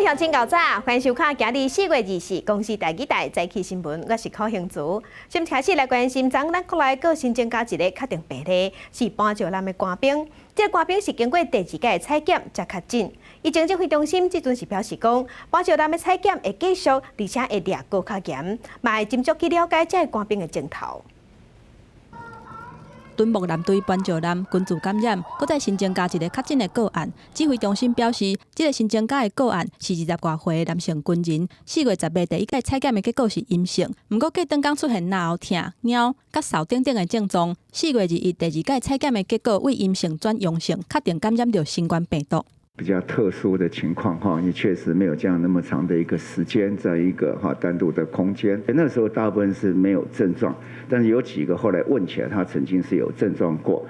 向前到早，欢迎收看今日4月24公司台记台早起新闻，我是柯兴竹。先开始来关心，咱国内各新增加一个确定病例，是搬石南的官兵。这个官兵是经过第2届的采检才确诊。伊经指挥中心即阵是表示讲，搬石南的采检会继续，而且会抓高较严，嘛会斟酌去了解这个官兵的症头。 敦睦南队搬石南群组感染，搁再新增加一个确诊的个案。指挥中心表示，这个新增加的个案是20多岁的男性军人，4月10日第1届采检的结果是阴性，不过隔当天出现脑痛、尿、甲嗽等等的症状。4月2日第2届采检的结果为阴性转阳性，确定感染到新冠病毒。 比较特殊的情况哈，也确实没有这样那么长的一个时间，在一个单独的空间。那时候大部分是没有症状，但是有几个后来问起来，他曾经是有症状过。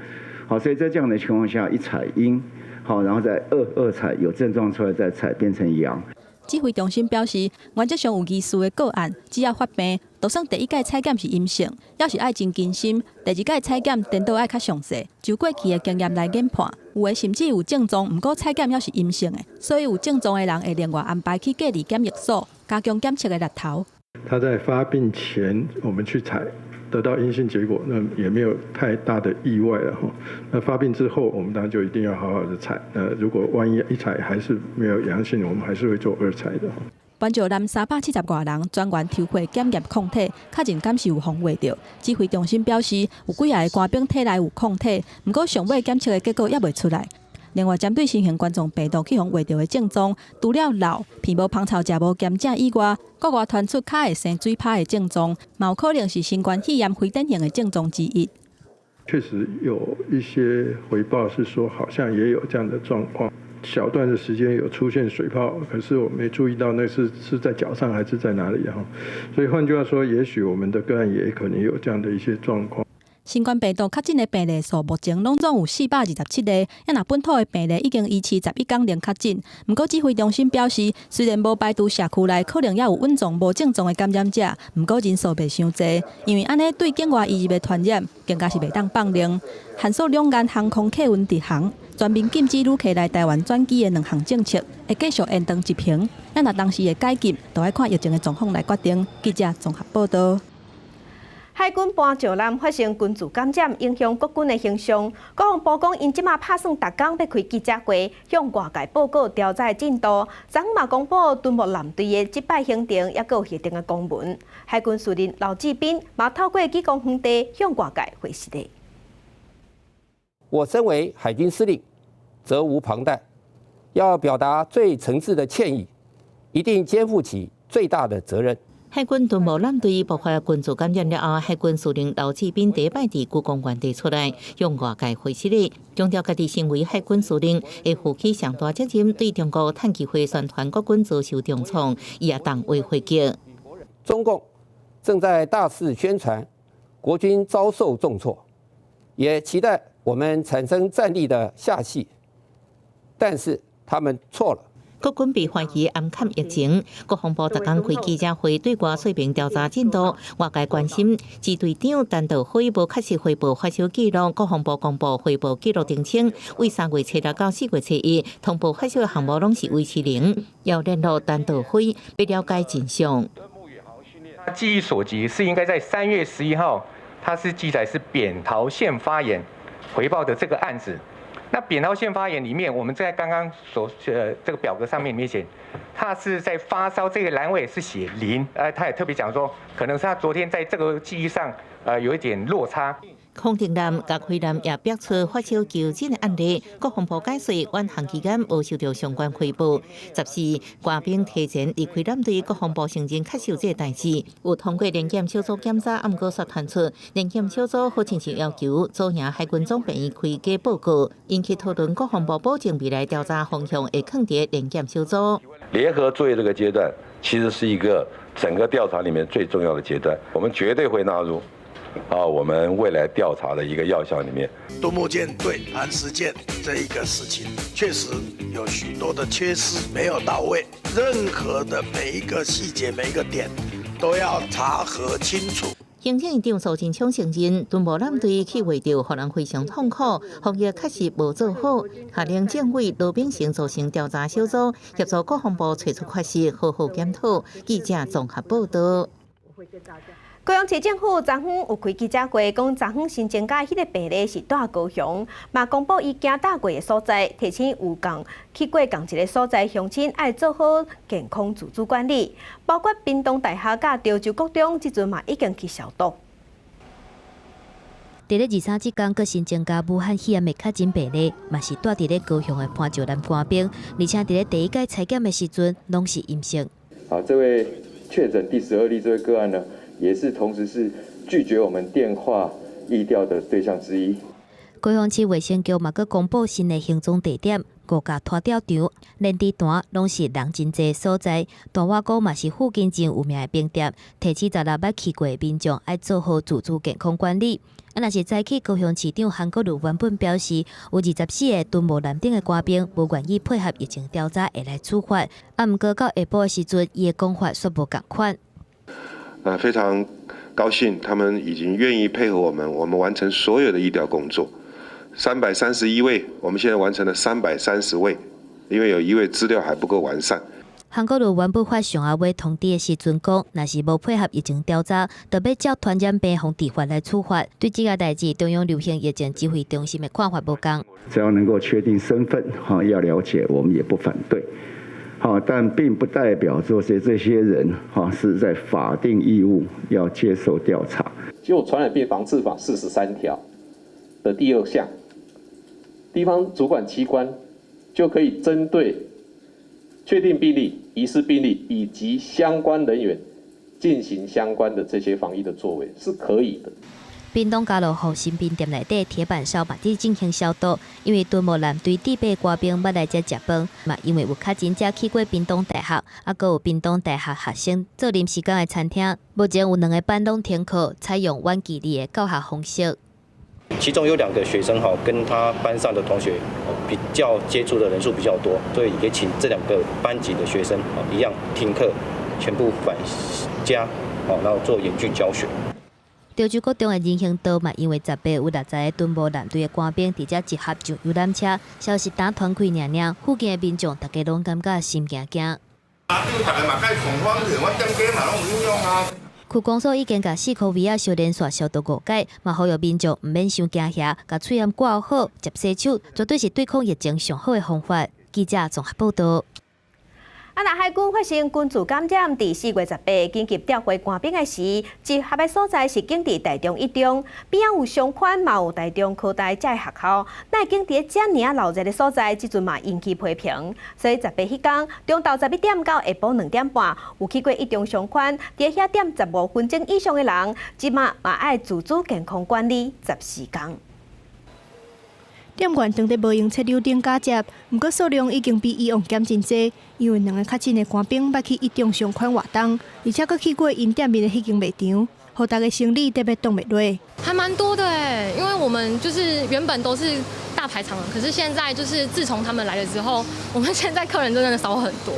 好，所以在这样的情况下，一采阴，好，然后再二采有症状出来，再采变成阳。 指挥中心表示，原则上有疑似的个案，只要发病，就算第1届采检是阴性，要是爱真谨慎，第2届采检颠倒爱较详细，就过去的经验来研判。有的甚至有症状，不过采检要是阴性的，所以有症状的人会另外安排去隔离检疫所，加强检测的力头。他在发病前，我们去采。 得到阴性结果，那也没有太大的意外了哈。那发病之后，我们当然就一定要好好的采。如果万一一采还是没有阳性，我们还是会做2采的。搬石南370多人专员抽血检验抗体，确认敢是有防卫着。指挥中心表示，有几下的官兵体内有抗体，不过上尾检测的结果也未出来。 另外，针对新型冠状病毒去互画着的症状，除了老、鼻无芳臭、食无咸正以外，国外传出脚会生水泡的症状，有可能是新冠肺炎非典型的症状之一。确实有一些回报是说，好像也有这样的状况，小段的时间有出现水泡，可是我没注意到那是在脚上还是在哪里哈。所以换句话说，也许我们的个案也可能有这样的一些状况。 新冠病毒确诊的病例数目前拢总有427例，也若本土的病例已经维持11天零确诊。不过指挥中心表示，虽然无排除社区内可能也有稳重无症状的感染者，不过人数袂伤济，因为安尼对境外移入的传染更加是袂当放任。限缩两岸航空客运直航，全面禁止旅客来台湾转机的2项政策，会继续延长1平。也若当时的解禁，就要看疫情的状况来决定。记者综合报道。 海军搬石南发生群组感染，影响国军的形象。国防部讲，因即马打算逐工要开记者会，向外界报告调查进度。昨嘛公布敦睦南队的击败行程，也有协定的公文。海军司令刘志斌嘛透过纪光皇帝向外界回实的。我身为海军司令，责无旁贷，要表达最诚挚的歉意，一定肩负起最大的责任。 海军敦睦南队爆发群组感染了后，海军司令刘志斌第一摆伫故宫原地出来，向外界回示的，强调家己身为海军司令，会负起上大责任，对中国趁机会宣传国军遭受重创，伊也当为回击。中共正在大肆宣传国军遭受重挫，也期待我们产生战力的下戏，但是他们错了。 国军被怀疑暗砍疫情，国防部逐工开记者会对外说明调查进度。外界关心，支队长陈道辉无确实汇报发烧记录，国防部公布汇报记录澄清，为3月7日到4月7日通报发烧的项目拢是维持0。要联络陈道辉，要了解真相。记忆所及是应该在3月11号，它是记载是扁桃腺发炎回报的这个案子。 那扁桃腺发炎里面，我们在刚刚这个表格上面里面写，他是在发烧这个栏位是写0，他也特别讲说，可能是他昨天在这个记忆上有一点落差。康定南、甲辉南也表出发烧求诊的案例，国防部解说，远航期间无收到相关汇报。14，官兵提前离开咱队，国防部承认确实有这代志，有通过联检小组检查，暗过却传出联检小组好亲像要求左营海军总病院开假报告，引起讨论。国防部保证未来调查方向会放在联检小组。联合作业这个阶段，其实是一个整个调查里面最重要的阶段，我们绝对会纳入。 我们未来调查的一个要项里面，敦睦舰对磐石舰这一个事情，确实有许多的缺失没有到位，任何的每一个细节、每一个点都要查核清楚。行政院长苏贞昌承认，敦睦艦队去话着，让人非常痛苦，防疫确实无做好，下令政委罗秉成组成调查小组，协助国防部找出缺失，好好检讨。记者综合报道。高雄市政府昨昏有开记者会，讲昨昏新增加迄个病例是在高雄，嘛公布伊行搭过的所在，提醒有去过同一个所在乡亲爱做好健康自主管理，包括屏东大学甲潮州国中，即阵嘛已经去消毒。伫咧23即天，阁新增加武汉肺炎的确诊病例，嘛是住伫咧高雄的潘石南官兵，而且伫咧第一届采检的时阵，拢是阴性。好，这位确诊第12例这位个案呢，也是同时是拒绝我们电话疫调的对象之一。高雄市卫生局嘛，阁公布新的行踪地点，5家拖吊场，连地段拢是人真济所在。大瓦沟嘛是附近真有名的冰店，提醒16捌去过的民众爱做好自主健康管理。若是早起，高雄市长韩国瑜原本表示，有24个敦睦南顶的官兵无愿意配合疫情调查，会来处罚。毋过到下晡的时阵，伊的讲法煞无共款。非常高兴，他们已经愿意配合我们完成所有的疫调工作。331位，我们现在完成了330位，因为有1位资料还不够完善。韩国瑜原本发上下尾通知的时阵讲，若是无配合疫情调查，就要照传染病防治法来处罚。对这个代志，中央流行疫情指挥中心的看法无同。只要能够确定身份，要了解，我们也不反对。但并不代表说这些人是在法定义务要接受调查。就传染病防治法43条的第2项，地方主管机关就可以针对确定病例、疑似病例以及相关人员进行相关的这些防疫的作为，是可以的。屏东家乐福新兵店内底铁板烧嘛伫进行消毒，因为敦睦南队地备官兵捌来遮食饭，嘛因为有较真者去过屏东大学，阁有屏东大学学生做临时工的餐厅。目前有2个班拢停课，采用远距离的教学方式。其中有2个学生跟他班上的同学比较接触的人数比较多，所以也请这2个班级的学生一样停课，全部返家，然后做远距教学。潮州国中的人行道嘛，因为10月有60个敦睦南队的官兵伫遮集合上游览车，消息打团开尔，附近的民众大家拢感觉心惊惊。区公所已经甲4颗米小连续消毒5届，嘛呼吁民众毋免伤惊吓，甲嘴炎挂好，接洗手，绝对是对抗疫情上好的方法。记者综合报道。那海军发生军事感染，伫4月18紧急调回官兵的时，集合的所在是警伫台中1中，边仔有商圈，嘛有台中科大这学校，那警伫遮尔闹热的所在，即阵嘛引起批评。所以18迄天，中昼11点到下晡2点半，有去过1中商圈，伫遐点15分钟以上的人，即嘛爱自主健康管理14天。店员当日无用车流顶加接，不过数量已经比以往减真多，因为2个确诊的官兵捌去1中商圈活动，而且佫去过因店面的迄间卖场，互大家生理特别挡袂落。还蛮多的哎，因为我们就是原本都是大排场了，可是现在就是自从他们来了之后，我们现在客人真的少很多。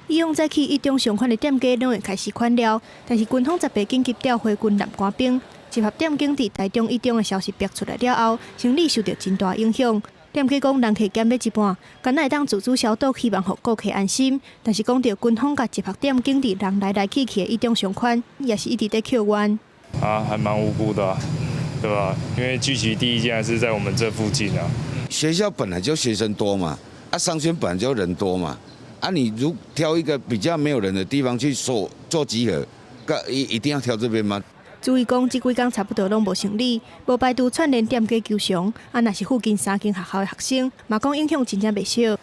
以往再去1中商圈的店家拢会开始款了，但是军方18紧急调回军南官兵。集合店经伫台中1中的消息爆出来了后，生理受到真大影响。店家讲人客减了一半，敢若会当自主消毒，希望互顾客安心。但是讲到军方甲集合店经伫人来去的1中商圈，也是一直在扣冤。还蛮无辜的，对吧？因为聚集地竟然是在我们这附近啊。学校本来就学生多嘛，商圈本来就人多嘛，你如挑一个比较没有人的地方去做集合，一定要挑这边吗？注意讲，这几天差不多拢无成立，无排除串联店家求偿。若是附近3间学校的学生，嘛讲影响真正袂小。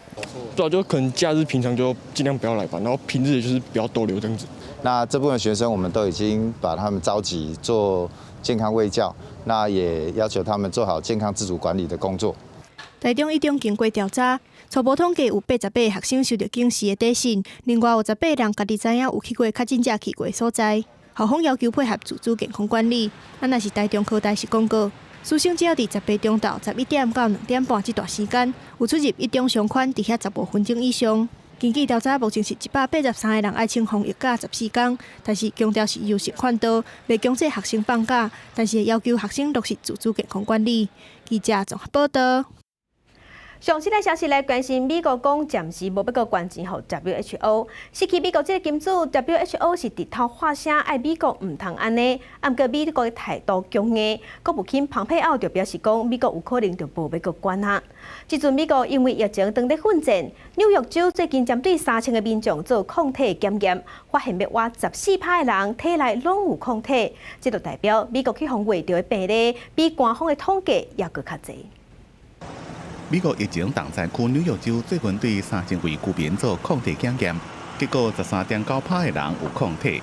对啊，就可能假日平常就尽量不要来吧，然后平日就是不要逗留这样子。那这部分学生我们都已经把他们召集做健康卫教，那也要求他们做好健康自主管理的工作。台中1中经过调查，初步统计有88个学生受到警示的底讯，另外有18人家己知影有去过确诊者去过的所在。校方要求配合自主健康管理。若是台中科大是公告，师生只要伫18中昼11点到2点半这段时间，有出入1中商圈，伫遐15分钟以上。根据调查，目前是183个人爱穿防疫假14天，但是强调是优先款待，未强制学生放假，但是要求学生落实自主健康管理。记者综合报道。上新的消息来关心，美国讲暂时无要阁捐钱予 WHO， 失去美国这个金主 ，WHO 是直头发声爱美国唔通安尼，啊毋过美国的态度强硬，国务卿蓬佩奥就表示讲，美国有可能就无要阁捐啊。即阵美国因为疫情当咧奋战，纽约州最近针对3000个民众做抗体检验，发现要活14%的人体内拢有抗体，这就代表美国去防卫着的病例比官方的统计也阁较侪。美国疫情重灾区纽约州最近对3000位居民做抗体检验，结果13.9%的人有抗体。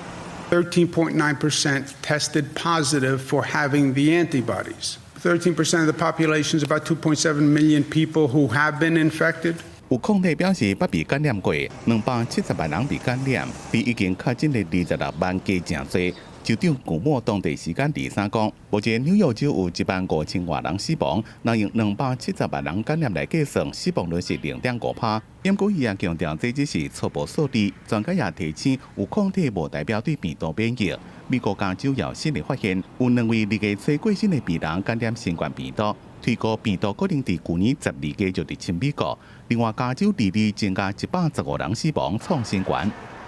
13.9% tested positive for having the antibodies. 13% of the population is about 2.7 million people who have been infected. 有抗体表示捌被感染过，270万人被感染，比已经确诊的26万加真多。州长古默当地时间23讲，目前纽约州有15000多人死亡，若用270万人感染来计算，死亡率是0.5%。不过，伊也强调这只是初步数字，专家也提醒，有抗体无代表对病毒免疫。美国加州也新的发现，有2位2月初过身的病人感染新冠病毒，推估病毒可能伫去年12月就入侵美国。另外，加州日日增加115人死亡，创新高。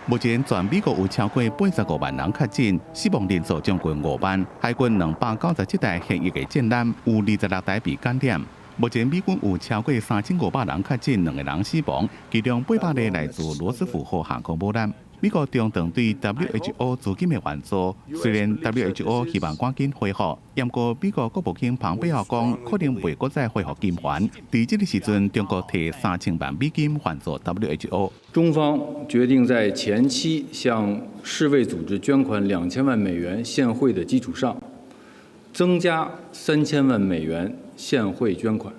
目前全美国有超过85万人确诊，死亡人数将近5万。海军297台现役的舰舰有26台被感染。目前美军有超过3500人确诊，2个人死亡，其中800个来自罗斯福号航空母舰。美国中断对 WHO 资金的援助，虽然 WHO 希望赶紧恢复，不过美国国务卿蓬佩奥讲，可能袂阁再恢复金援。在这个时阵，中国提3000万美金援助 WHO。中方决定在前期向世卫组织捐款2000万美元现汇的基础上，增加3000万美元现汇捐款。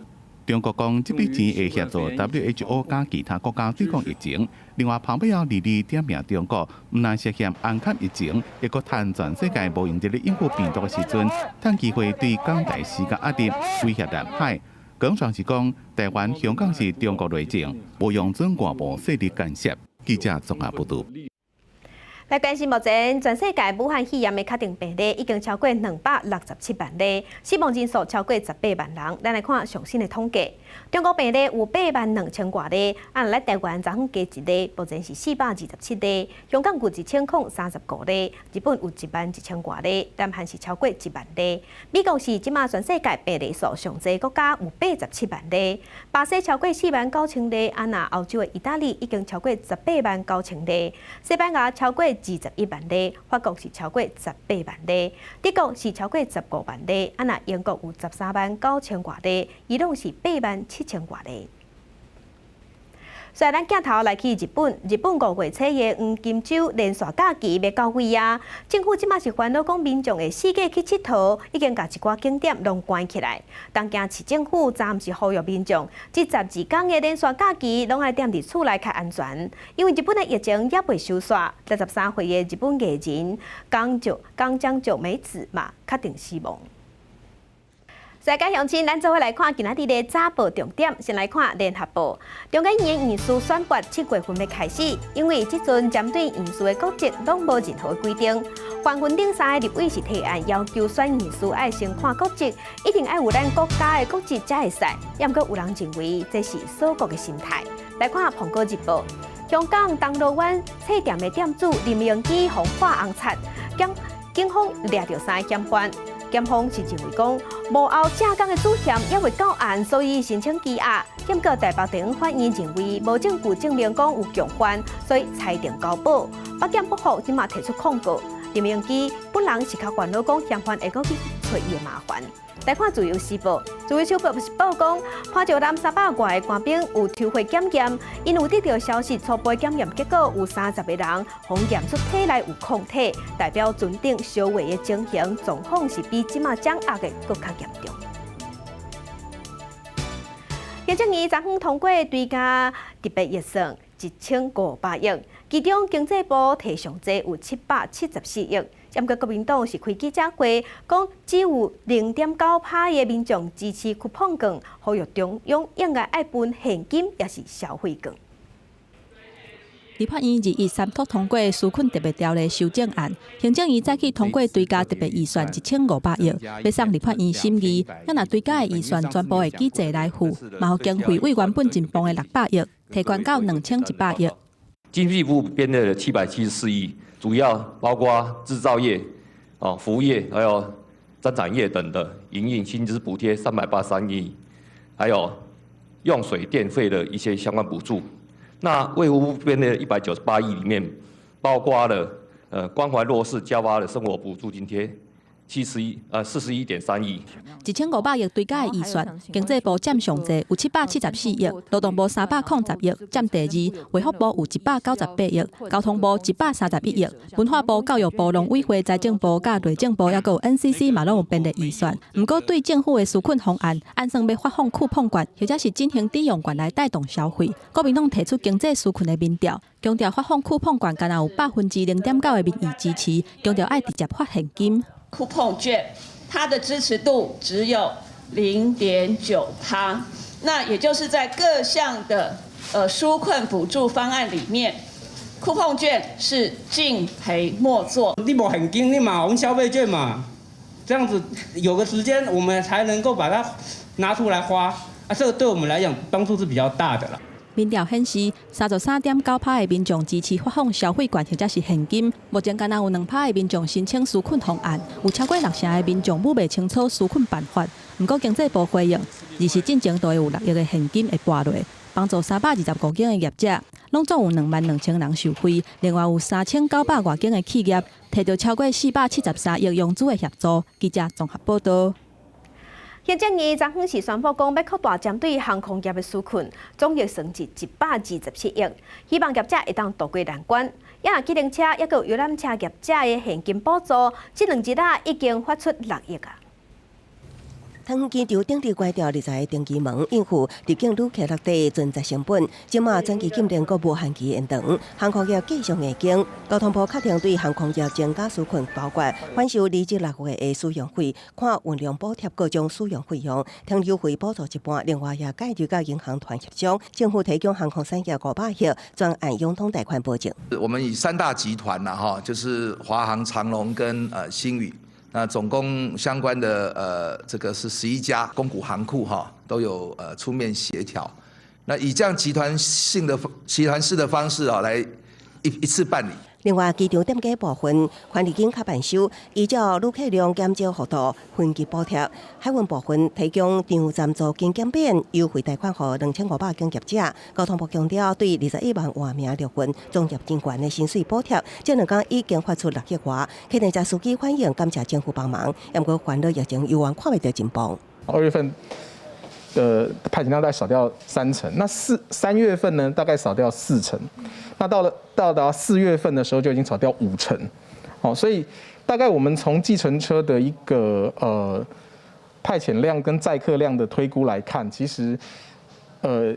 中国讲，这笔钱会协助 WHO 甲其他国家对抗疫情。另外，蓬佩奥日日点名中国，唔但涉嫌安卡疫情，亦阁趁全世界无用力应付病毒的时阵，趁机会对港台施加压力，威胁南海。更上是讲，台湾、香港是中国内政，无用准外部势力干涉。记者综合报道。来关心目前全世界武汉肺炎的确定病例已经超过267万例，死亡人数超过18万人。咱来看上新的统计，中国病例有82000多例，按来台湾昨昏加一例，目前是427例；香港有1035例，日本有11000多例，南韩是超过1万例。美国是即马全世界病例数上侪国家有87万例，巴西超过49000例，那欧洲的意大利已经超过189000例，西班牙超过21万例，法国是超过18万例，德国是超过15万例，那英国有139000多例，伊朗是87000多例。所以咱镜头来去日本5月初的黄金周连续假期要到位啊！政府即马是烦恼讲民众的四界去佚佗，已经把一寡景点拢关起来。东京市政府暂时呼吁民众，这12天的连续假期拢爱踮伫厝内较安全，因为日本的疫情也未收煞。63岁的日本艺人冈江久美子嘛，确定死亡。世界乡亲，咱做伙来看今仔日的早报重点。先来看联合报，中间院院士选拔7月份要开始，因为即阵针对院士的国籍拢无任何规定。关云顶3个立委是提案要求选院士爱先看国籍，一定爱有咱国家的国籍才会使。也毋过有人认为这是锁国的心态。来看《苹果日报》，香港铜锣湾册店的店主林明基红化红擦，警方掠到3个嫌犯。检方是认为讲，幕后正港的主嫌也未到案，所以申请羁押。不过台北地方法院认为无证据证明讲有共犯，所以裁定交保。北检不服，即马提出控告。林明基本人是较烦恼讲嫌犯会搁去找伊的麻烦。来看自由时报，自由时报是报讲，潘石南300外的官兵有抽血检验，因有得到消息，初步检验结果有30个人，互验出体内有抗体，代表船顶烧毁的情形状况是比即马掌握的更较严重。行政院昨昏通过追加特别预算1500亿，其中经济部提上济有774亿。不过国民党是开记者会，讲只有0.9%的民众支持酷碰券，呼吁中央应该爱分现金也是消费券。立法院213读通过纾困特别条例修正案，行政院再去通过追加特别预算1500亿，要送立法院审议。咱若追加的预算全部会机制来付，嘛互经费为原本进步的600亿，提悬到2100亿。经济部编列774亿，主要包括制造业、服务业还有增产业等的营运薪资补贴383亿，还有用水电费的一些相关补助。那卫福部编列198亿里面，包括了关怀弱势加发的生活补助津贴41.3亿。1500亿追加的预算，经济部占上济，有774亿；劳动部390亿，占第二；卫福部有198亿；交通部131亿；文化部、教育部、农委会、财政部、甲内政部，还有 NCC 嘛，拢有编列预算。不过，对政府的纾困方案，按算要发放库碰券，或者是进行抵用券来带动消费。国民党提出经济纾困的民调，强调发放库碰券，敢若有0.9%的民意支持，强调爱直接发现金。库碰券，它的支持度只有0.9%，那也就是在各项的纾困补助方案里面，库碰券是敬陪末座。你没现金，你嘛用消费券嘛，这样子有个时间我们才能够把它拿出来花啊，这个对我们来讲帮助是比较大的啦。民调显示，33.9%的民众支持发放消费券或者是现金。目前，敢若有2%的民众申请纾困方案，有超过60%的民众不清楚纾困办法。不过，经济部回应，二是进前都会有6亿的现金会拨落，帮助325间的业者，拢总有22000人受惠。另外有3900多间的企业，摕到超过473亿融资的协助。记者综合报道。行政院昨昏是宣布讲，要扩大针对航空业的纾困，总额算至127亿，希望业者会当渡过难关。也机动车也有游览车业者的现金补助，这2日已经发出6亿啊。桃园机场顶日关掉20个登机门，应付入境旅客落地存在成本。即马长期禁令阁无限期延长，航空业继续硬经。交通部确定对航空业增加纾困，包括反收离职6月的使用费，看运量补贴各种使用费用，停留费补助一半。另外也介入甲银行团协商，政府提供航空产业500亿专案融通贷款保证。我们以3大集团就是华航、长荣跟星宇。那总共相关的这个是11家公股行库都有出面协调，那以这样集团式的方式来一次办理。另外，机场点价部分，权利金卡办收，依照旅客量减少幅度分期补贴；海运部分提供场站租金减免优惠贷款予2500间业者。交通部强调，对21万外名陆运总业真悬的薪水补贴，这2天已经发出6亿外。客运站司机欢迎感谢政府帮忙，不过烦恼疫情犹原看不到进步。2月份派遣量大概少掉30%，那3月份呢，大概少掉40%。那到达4月份的时候就已经少掉50%，所以大概我们从计程车的一个派遣量跟载客量的推估来看，其实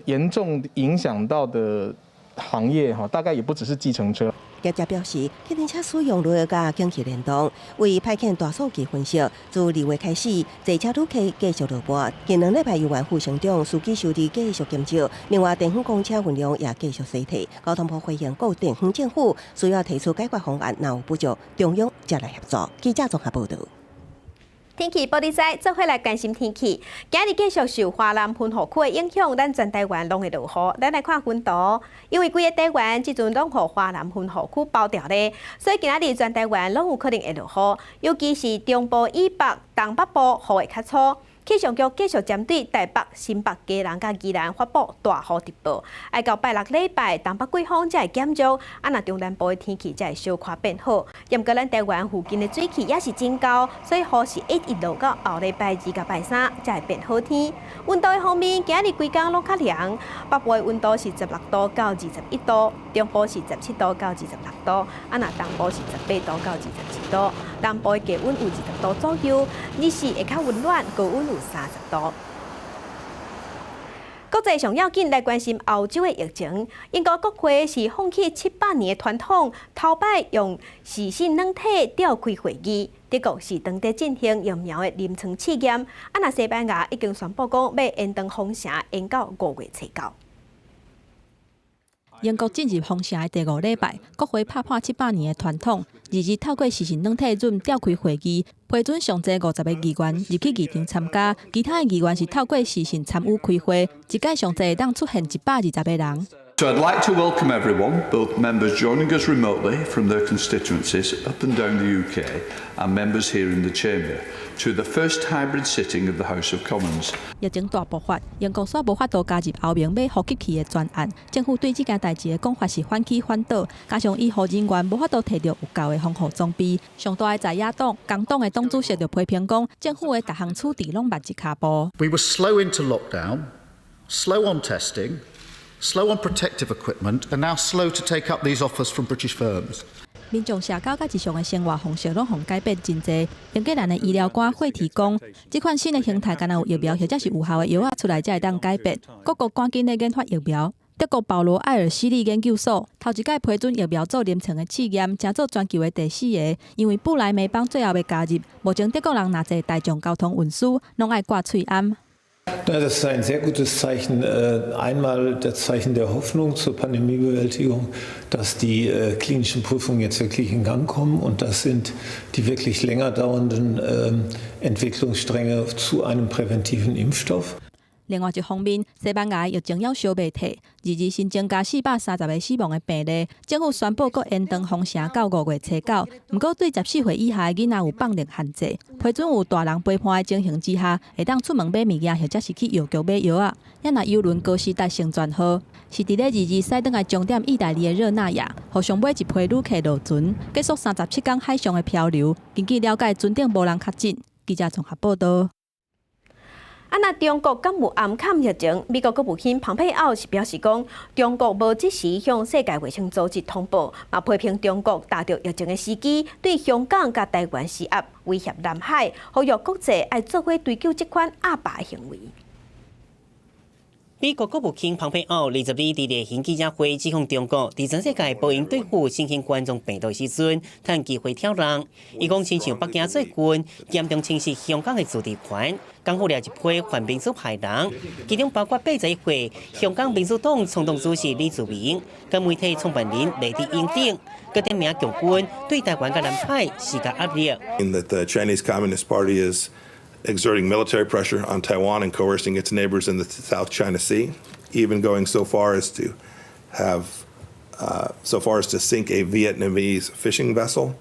严重影响到的行业大概也不只是计程车。业者表示，客运车使用率甲景气联动，为派遣大数据分析，自2月开始，坐车旅客继续落盘，近2礼拜犹原负成长，司机收入继续减少。另外，电风公车运量也继续衰退。交通部回应，各电风政府需要提出解决方案，若有不足，中央才来协助。记者综合报道。天气报道在，做伙来关心天气。今日继续受华南喷河区的影响，咱全台湾拢会落雨。咱来看温度，因为规个台湾即阵拢互华南喷河区包掉咧，所以今日全台湾拢有可能会落雨，尤其是中部以北、东北部雨会较粗。气象局继续针对台北、新北、嘉南甲宜兰发布大雨特报，要到拜6礼拜，东北季风才会减弱，若中南部的天气才会小可变好。不过咱台湾附近的水汽也是真高，所以雨是一直落到后礼拜2甲拜3才会变好天。温度的方面，今日规天拢较凉，北部的温度是16度到21度，中部是17度到26度，若东部是18度到27度，南部的低温有20度左右，日时会较温暖，高温有30度。国际上要紧来关心欧洲的疫情。英国国会是放弃700年的传统，头摆用视讯软体召开会议。德国是当地进行疫苗的临床试验。那西班牙已经宣布讲要延长封城，延到5月初9。英国进入封城的第5礼拜，国会拍破700年的传统，2日透过实行软体准召开会议，批准上济50个议员入去议场参加，其他的议员是透过视讯参与开会，一届上济会当出现120个人。So I'd like to welcome everyone, both members joining us remotely from their constituencies up and down the UK and members here in the Chamber, to the first hybrid sitting of the House of Commons. 疫情大爆发，英国煞无法度加入后面要互激起的专案，政府对这件代志的讲法是反起反倒，加上医护人员无法度摕到有够的防护装备。上大的在野党、工党的党主席就批评讲，政府的各项处置拢慢一卡步。We were slow into lockdown, slow on testing, slow on protective equipment, and now slow to take up these offers from British firms. 民众社交甲日常的生活方式拢互改变真侪。英格兰的医疗官会提供，这款新的形态敢若有疫苗或者是有效的药仔出来才会当改变。各国赶紧咧研发疫苗。德国保罗艾尔西利研究所头一届批准疫苗做临床的试验，正做全球的第4个。因为布莱梅邦最后要加入，目前德国人若坐大众交通运输，拢爱挂喙罨。Das ist ein sehr gutes Zeichen. Einmal das Zeichen der Hoffnung zur Pandemiebewältigung, dass die klinischen Prüfungen jetzt wirklich in Gang kommen, und das sind die wirklich länger dauernden Entwicklungsstränge zu einem präventiven Impfstoff. 另外一方面，西班牙疫情还小未退，2日新增加430个死亡的病例。政府宣布，佫延长封城到5月初9。不过，对14岁以下的囡仔有放令限制，批准有大人陪伴的情形之下，会当出门买物件，或者是去药局买药啊。也若邮轮高时代成全号，是伫咧2日驶转来终点意大利的热那亚，互上尾一批旅客落船，结束37天海上的漂流。根据了解，船顶无人确诊。记者综合报道。那中国敢有暗砍疫情？美国国务卿蓬佩奥是表示讲，中国无即时向世界卫生组织通报，嘛批评中国打着疫情的时机，对香港甲台湾施压，威胁南海，呼吁国际爱做伙追究这款恶霸的行为。美国国务卿蓬佩奥20日伫例行记者会指控中国伫全世界无用对付新型冠状病毒时阵，趁机会挑釁。伊讲亲像北京做军，严重侵蚀香港的自治权，刚好了一批反民主派人，其中包括81岁香港民主党冲动主席李柱铭，跟媒体创办人雷迪英等，佮点名强军对台湾甲南海施加压力。In that the Chinese Communist Party is exerting military pressure on Taiwan and coercing its neighbors in the South China Sea, even going so far as to sink a Vietnamese fishing vessel.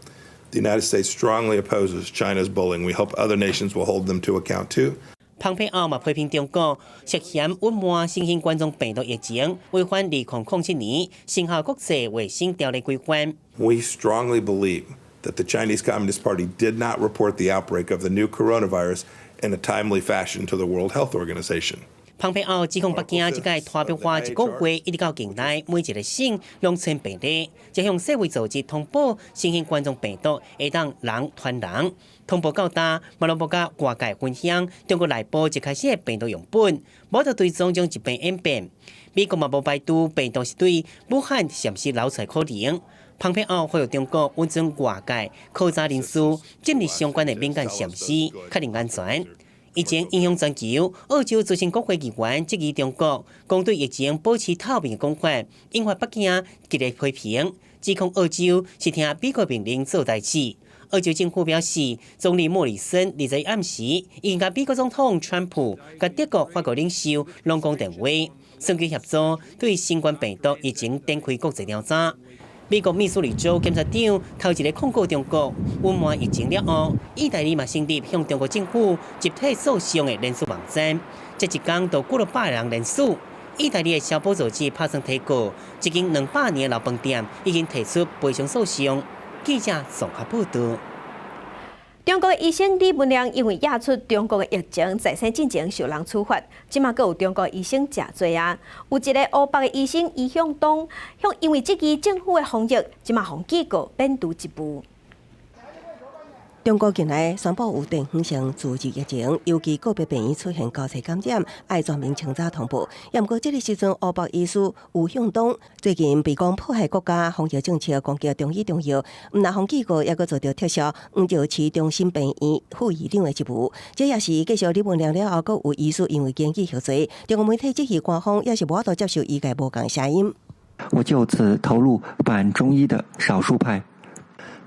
The United States strongly opposes China's bullying. We hope other nations will hold them to account too. 蓬佩奥嘛批评中国涉嫌隐瞒新型冠状病毒疫情，违反2007年生效国际卫生条例规范。We strongly believe that the Chinese Communist Party did not report the outbreak of the new coronavirus in a timely fashion to the World Health Organization. 蓬佩奥指控北京即届拖表花1个月一直到近来每一个省2000病例，才向世卫组织通报新型冠状病毒会当人传人。通报到大，马上要甲外界分享中国内部一开始的病毒样本，无得对种种疾病演变。美国嘛无排除病毒是对武汉陕西流出可能。蓬佩奥呼吁中国允准外界考察人士进入相关的敏感陕西，确定安全。疫情影响全球，澳洲资深国会议员质疑中国讲对疫情保持透明的讲法，引发北京激烈批评，指控澳洲是听美国命令做代志。澳洲政府表示，总理莫里森20日暗时已经甲美国总统川普、甲德国、法国领袖拢讲电话，寻求协助对新冠病毒疫情展开国际调查。美国密苏里州检察长头一日控告中国隐瞒疫情了后，意大利嘛成立向中国政府集体诉讼的联署网站，这一天就过了100人联署。意大利的消保组织拍算提告，一间200年的老饭店已经提出赔偿诉讼。记者综合报道。中国医生李文亮因为压出中国的疫情，在生进前受人处罚。即马阁有中国医生食罪啊！有一个乌北的医生伊向东，因为这支政府的防疫，即马被记告免除职务。中国近来宣布有定向性自治疫情，尤其个别病院出现高层感染，爱全面清早通报。也毋过，这个时阵乌北医师吴向东最近被讲迫害国家防疫政策，攻击中医中药，毋但防记告，也阁做着撤销黄石市中心病院副院长的职务。这也是继续李文亮了后，阁有医师因为检举获罪。中国媒体质疑官方也是无法度接受医界无共声音。我就此投入反中医的少数派，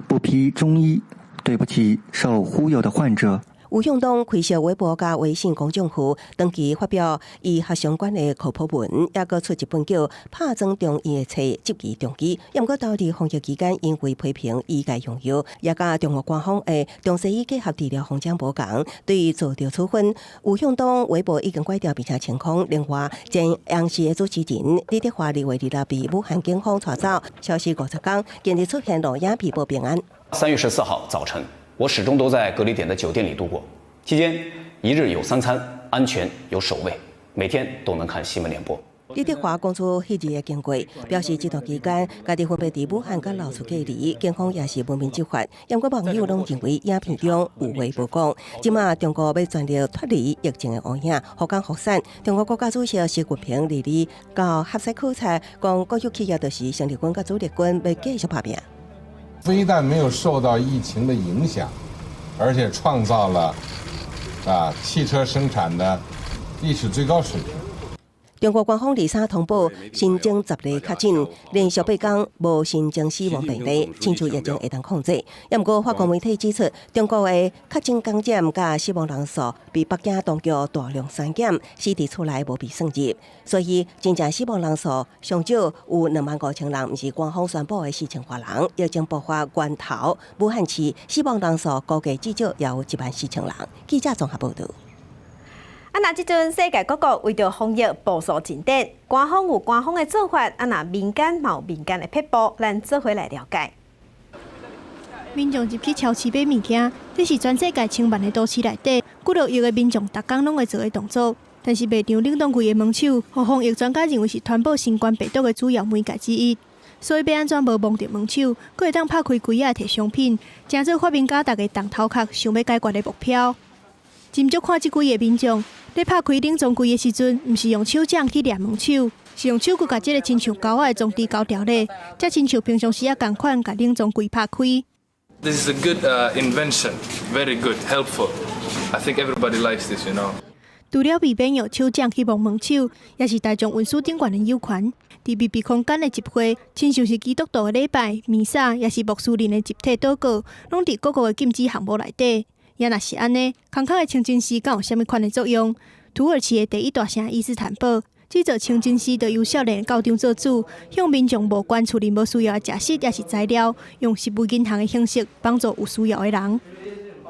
不批中医，对不起受忽悠的患者。吴向东开设微博加微信公众号，当期发表医学相关的科普文，也搁出一本叫《拍装中医的册》，集其中医。也毋过到伫防疫期间，因为批评医界用药，也甲中国官方的中西医结合治疗方针无共，对于做着处分。吴向东微博已经改掉并且清空。另外，前央视的主持人李德华2月2日被武汉警方抓走，消息50天，近日出现录影皮报平安。3月14号早晨。我始终都在隔离点的酒店里度过，期间一日有3餐，安全有守卫，每天都能看新闻联播。李德华讲出迄日的经过，表示这段期间家己分别伫武汉甲老厝隔离，警方也是文明执法。不过网友拢认为影片中有话无讲。即马中国要全力脱离疫情的阴影，复工复产。中国国家主席习近平日到合适考察，讲国有企业就是生力军甲主力军要继续拍拼。非但没有受到疫情的影响，而且创造了汽车生产的历史最高水平。中国官方23通报新增10例确诊，连续8天无新增死亡病例，亲像疫情会当控制。不过，法国媒体指出，中国的确诊感染甲死亡人数被北京当局大量删减，CT出来无被算入，所以真正死亡人数上少有25000人，毋是官方宣布的4000多人。疫情爆发源头武汉市死亡人数估计至少也有14000人。记者综合报道。那即阵世界各国为着防疫步数进展，官方有官方的做法，那民间嘛有民间的撇步，咱做回来了解。民众入去超市买物件，这是全世界千万的都市内底，几落亿的民众逐工拢会做的动作。但是卖场冷冻柜的门手，互防疫专家认为是传播新冠病毒的主要媒介之一。所以要安怎无摸着门手，佫会当拍开柜仔摕商品，真做发明家大家动头壳想要解决的目标。斟酌看即几个民众，咧拍开冷藏柜的时阵，毋是用手掌去抓门手，是用手骨甲即个亲像狗仔的装置交掉咧，才亲像平常时啊共款，甲冷藏柜拍开。This is a good invention, very good, helpful. I think everybody likes this, you know. 除了避免用手掌去摸门手，也是大众运输顶悬的有权。伫密闭空间的集会，亲像是基督徒的礼拜、弥撒，也是穆斯林的集体祷告，拢伫各国的禁止项目内底。也若是安尼，空空的清真寺敢有啥物款的作用？土耳其的第一大城伊斯坦堡，这座清真寺就由少年校长做主，向民众无关处理无需要的食食也是材料，用食物银行的形式帮助有需要的人。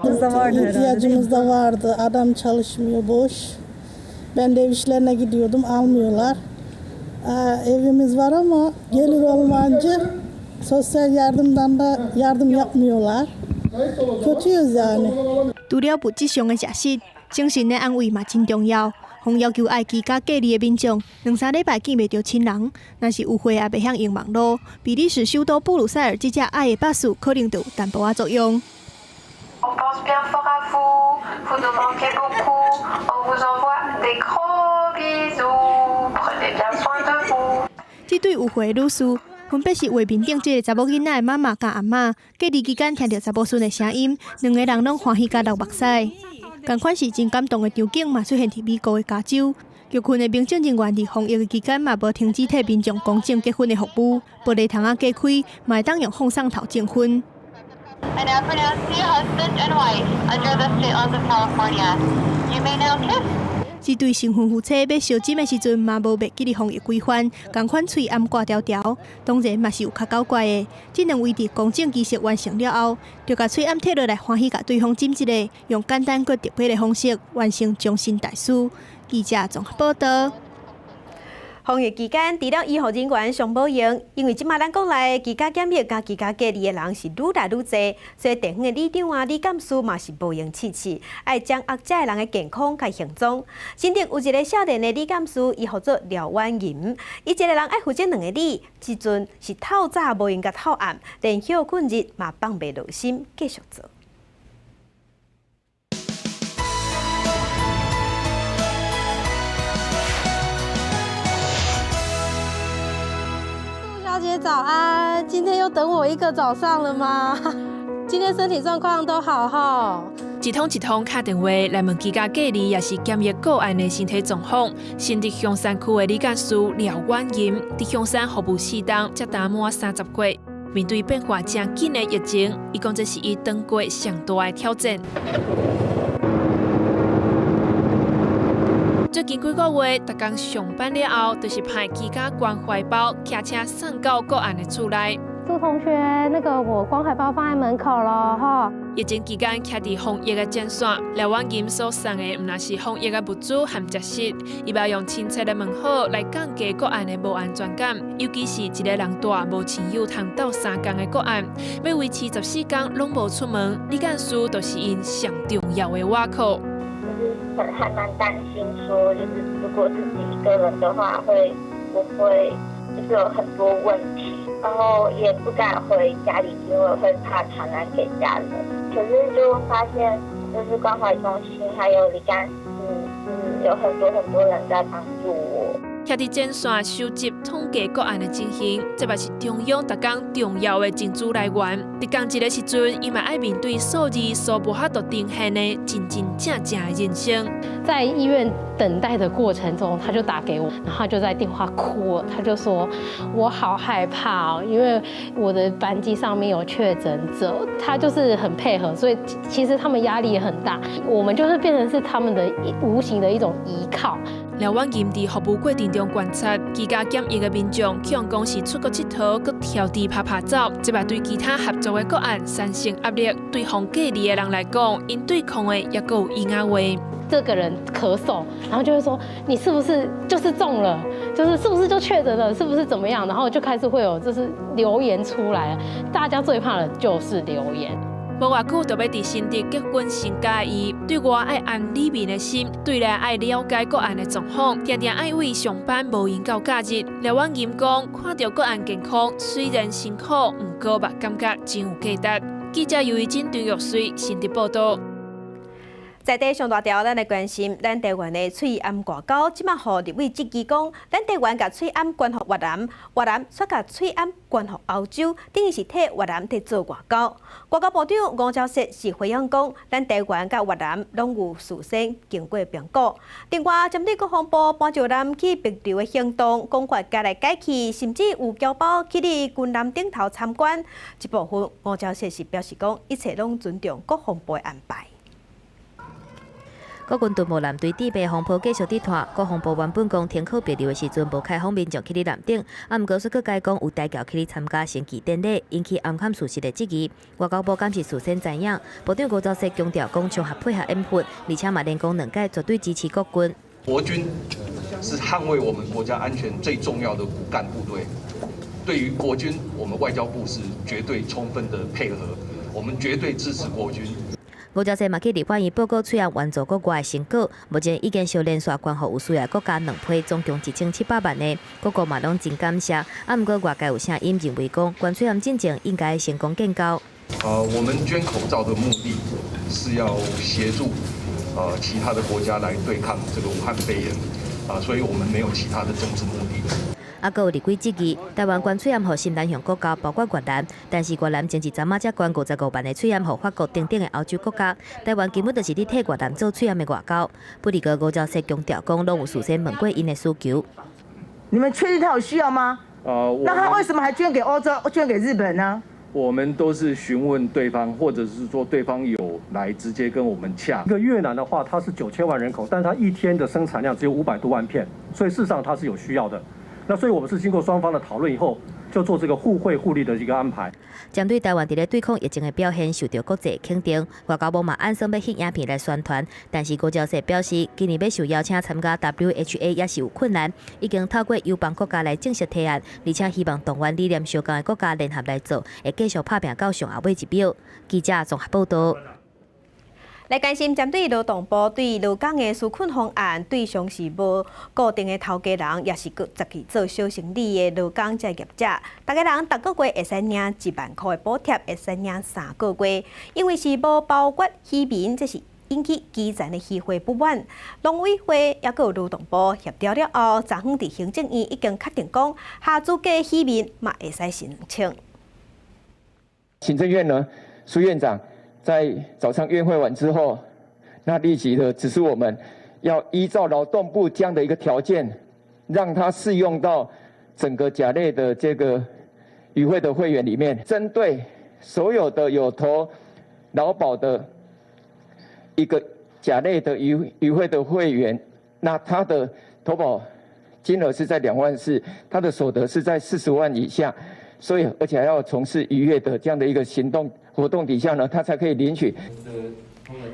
İhtiyacımız da vardı. Adam çalışmıyor boş. Ben de ev işlerine gidiyordum, almıyorlar. Evimiz var ama gelir olmayınca sosyal yardımdan da yardım yapmıyorlar. Kötüyüz yani. 除了物质上的食食，精神的安慰嘛真重要。洪要求爱居家隔离的民众，2-3礼拜见袂到亲人，若是有会也袂晓用网络。比利时首都布鲁塞尔这只爱的巴士可能就有淡薄仔作用。On pense bien fort à vous, vous nous manquez beaucoup. On vous envoie des gros bisous. Prenez bien soin de vous. 这对有会的女士，分别是画面顶这个查某囡仔的妈妈甲阿嬷，隔离期间听到查某孙的声音，两个人拢欢喜甲流目屎。同款是真感动的场景嘛，出现伫美国的加州。局群的民政人员伫防疫的期间嘛，无停止替民众公证结婚的服务，玻璃窗仔隔开，嘛会当用风扇头证婚。I now pronounce you husband and wife under the state laws of California. You may now kiss. 这对新婚夫妻要烧金的时阵嘛，无袂记哩防疫规范，同款喙暗挂条条，当然嘛是有较搞怪的。只能维持公证仪式完成了后，就甲喙暗摕落来，欢喜甲对方斟一个，用简单佮特别的方式完成终身大事。记者综合报道。防疫期间，除了医护人员上保用，因为即马咱国内居家检疫甲居家隔离的人是愈来愈侪，所以地方的里长啊、里干事嘛是无用试试，爱掌握这人的健康甲行踪。新竹有一个少年的里干事，伊号做廖婉莹，伊一个人爱负责2个里，即阵是透早无用甲透暗，连休困日嘛放袂落心，继续做。小姐早安，今天又等我一个早上了吗？今天身体状况都好哈。一通一通打电话来问居家隔离也是检疫个案的身体状况。新竹香山区的理监事廖婉莹，伫香山服务4档，才打满30个。面对变化正紧的疫情，伊讲这是伊当过上大的挑战。最近几个月，逐工上班了后，就是派居家关怀包骑车送到个案的厝内。朱同学，那个我关怀包放在门口了哈。疫情期间，徛伫防疫的前线，廖婉莹所送的唔那是防疫的物资和食食，伊要用亲切的问候来降低个案的无安全感，尤其是一个人大无亲友通斗3天的个案，要维持14天拢无出门，理监事就是因上重要的瓦口。就是还蛮担心说，就是如果自己一个人的话，会不会就是有很多问题，然后也不敢回家里，因为会怕传染给家人。可是就发现，就是关怀中心还有理监事，有很多人在帮助我。徛伫前线收集统计个案的情形，这嘛是中央逐工重要的经资来源。伫同一个时阵，伊嘛爱面对数字所无法度定限的真真正正的人生。在医院等待的过程中，他就打给我，然后他就在电话哭了，他就说：“我好害怕哦，因为我的班机上面有确诊者。”他就是很配合，所以其实他们压力也很大。我们就是变成是他们的无形的一种依靠。廖婉莹伫服务过程中观察，居家检疫的民众向公司出国佚佗，佮挑地拍走，这嘛对其他合作的个案产生压力。对防隔离的人来讲，因对抗的也够有阴暗话。这个人咳嗽，然后就会说你是不是就是中了，就是是不是就确诊了，是不是怎么样？然后就开始会有就是留言出来，大家最怕的就是留言。无偌久就要伫新竹结婚成家伊，对外爱按里面的心，对内爱了解个案的状况，定定爱为上班无闲到假日。廖婉莹讲，看到个案健康，虽然辛苦，毋过嘛感觉真有价值。记者由于真张玉水新竹报道。在地上大条，咱来关心咱台湾的喙癌挂钩，即马互立委质疑讲，咱台湾甲喙癌关互越南，越南却甲喙癌关互欧洲，等于是替越南伫做外交。外交部长吴钊燮是回应讲，咱台湾甲越南拢有事先经过评估。另外，针对国防部搬招男去别州的行动，讲法加来改去，甚至有交包去伫军舰顶头参观。这部分吴钊燮是表示讲，一切拢尊重国防部的安排。国军屯务舰队底备航炮继续伫拖，国防部原本讲停靠别流的时阵无开放民众去伫舰顶，毋过却佫改讲有代表去参加升旗典礼，引起暗含事实的质疑。外交部敢是事先知影？部长吴钊燮强调讲综合配合演训，而且嘛连讲两届绝对支持国军。国军是捍卫我们国家安全最重要的骨干部队。对于国军，我们外交部是绝对充分的配合，我们绝对支持国军。吴钊燮嘛去立法院报告虽然援助国外的成果，目前已经小连续关乎有需要国家2批，总共1700万的，各国嘛拢真感谢。毋过外界有声音认为讲，关税案进程应该成功建交。我们捐口罩的目的是要协助其他的国家来对抗这个武汉肺炎所以我们没有其他的政治目的。还有立委质疑，台湾关喙癌互新南向国家，包括越南，但是越南前一阵仔才关55万的喙癌互法国等等的欧洲国家，台湾根本就是伫替越南做喙癌的外交。不离个吴钊燮强调讲，拢有事先问过因的需求。你们确定他有需要吗？那他为什么还捐给欧洲、捐给日本呢？我们都是询问对方，或者是说对方有来直接跟我们洽。一个越南的话，它是9000万人口，但是它一天的生产量只有500多万片，所以事实上它是有需要的。那所以我们是经过双方的讨论以后，就做这个互惠互利的一个安排。针对台湾伫咧对抗疫情的表现受到国际肯定，外交部嘛按算要翕影片来宣传，但是吴钊燮表示，今年要受邀请参加 WHO 也是有困难，已经透过友邦国家来正式提案，而且希望同源理念相同的国家联合来做，会继续拍拼到上后尾一秒。记者综合报道。来关心针对劳动部对劳工的纾困方案，对象是无固定的头家人，也是实去做小生意的劳工职业者。大家人逐个月会使领1万块的补贴，会使领3个月，因为是无包括渔民，这是引起基层的渔会不满。农委会也有劳动部协调了后，昨昏伫行政院已经确定讲，下资格渔民嘛会使申请。行政院呢，苏院长在早上院会完之后，那立即的指示我们要依照劳动部这样的一个条件，让它适用到整个甲类的这个渔会的会员里面，针对所有的有投劳保的一个甲类的渔会的会员，那他的投保金额是在2万4，他的所得是在40万以下，所以而且还要从事渔业的这样的一个活动底下呢，他才可以领取。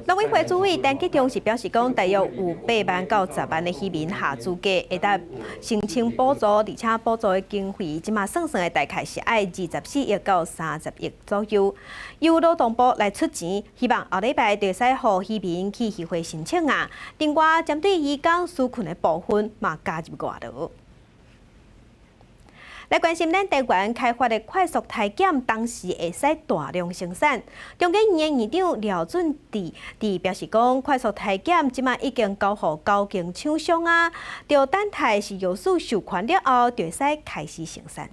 农委会主委陈吉中是表示讲，大约有8万到10万的渔民下资格，会当申请补助，而且补助的经费即马算的大概是爱24亿到30亿左右。由劳动部来出钱，希望后礼拜就使互渔民去渔会申请啊。另外，针对渔港纾困的部分，嘛加入外劳。来关心咱台湾开发的快速体检，当时会使大量生产。中研院院长廖俊智表示讲，快速体检即马已经交予高经厂商啊，就等待是药师授权了后，就会使开始生产。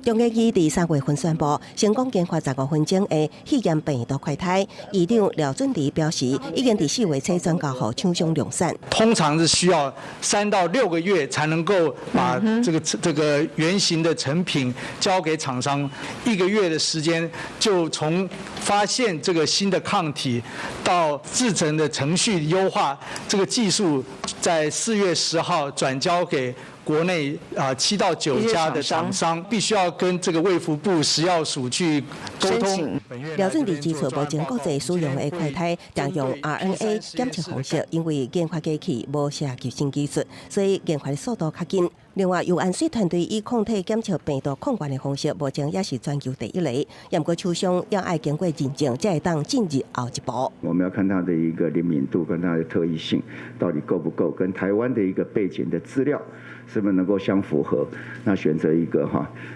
中研院伫3月份宣布，成功研发15分钟的试验病毒快筛。院长廖俊智表示，已经伫4月初转交予厂商量产。通常是需要3到6个月才能够把这个原型的成品交给厂商，1个月的时间就从发现这个新的抗体到制成的程序优化，这个技术在4月10号转交给国内7到9家的厂商，必须要跟这个卫福部食药署去沟通。廖俊智指出，目前国际使用的快筛常用 RNA 检测方式，因为研发机器无涉及新技术，所以研发的速度较紧。另外，由安水团队以抗体检测病毒抗原的方式，目前也是全球第1例。不过，厂商要爱经过认证，才会当进入后一步。我们要看它的一个灵敏度跟它的特异性到底够不够，跟台湾的一个背景的资料是不是能够相符合？那选择一个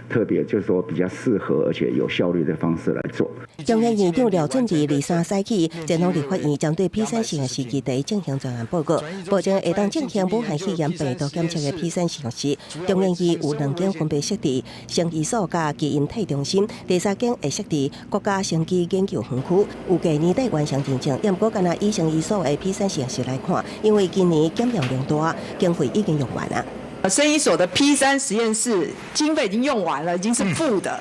特别就是说比较适合而且有效率的方式来做。中研院长廖俊智23赛季前往立法院针对P3实验室基地进行专案报告，保证会当进行武汉肺炎病毒检测的P3实验室。中研院有2间分别设置生技所甲基因体中心，第3间会设置国家生技研究园区，预计年底完成进程。不过，干那以生技所的P3实验室来看，因为今年检验量大，经费已经用完了。生医所的P3实验室经费已经用完了，已经是负的。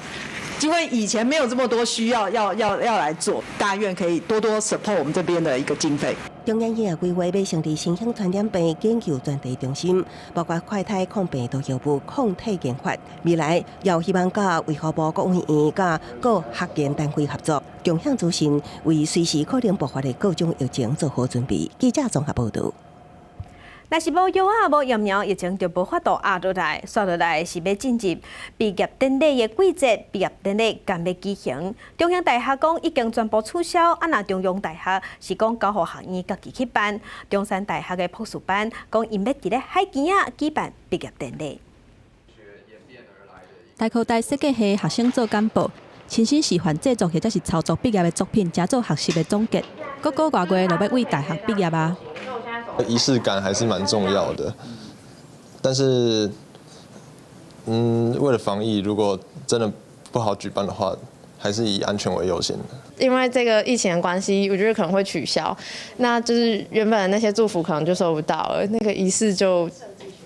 因为以前没有这么多需要来做，大院可以多 support 我们这边的一个经费。中研院也规划要成立新兴传染病研究专题中心，包括快筛抗病毒药物、抗体研发。未来也希望甲卫福部国务院甲各学研单位合作，共享资讯，为随时可能爆发的各种疫情做好准备。记者综合报道。若是无药啊，无疫苗，疫情就无法度压落来。刷落来是要进入毕业典礼的季节，毕业典礼刚要举行。中央大学讲已经全部取消，啊那中央大学是讲交予学院家己去办。中山大学的博士班讲因要伫咧海基啊举办毕业典礼。大科大设计系学生做干部，亲身示范制作或者是操作毕业的作品，加做学习的总结。各个外月就要为大学毕业啊。仪式感还是蛮重要的，但是，为了防疫，如果真的不好举办的话，还是以安全为优先的。因为这个疫情的关系，我觉得可能会取消，那就是原本的那些祝福可能就收不到了，那个仪式就